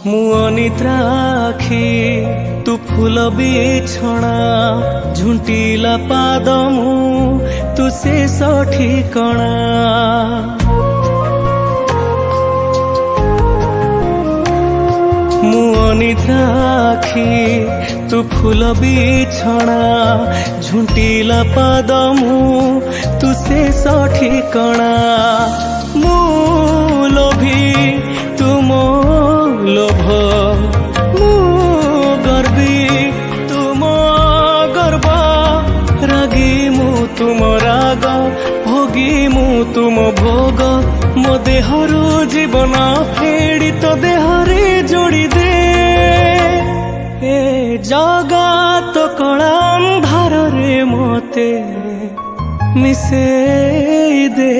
मु अनिद्राखी तू फूल बिछଣା झुंटीला पाद मु तू शेष ठिकଣା मु अनिद्राखी तू फूल बिछଣା झुंटीला पाद मु तू शेष ठिकଣା मु लोभी तुम लोभ मु गर्वी तुम गर्व रागी मु तुम राग भोगी मु तुम भोग मो देहरु जीवन फेड़ी तो देहरे जोड़ी दे ए जगत कला अंधार रे मोते मिसे दे।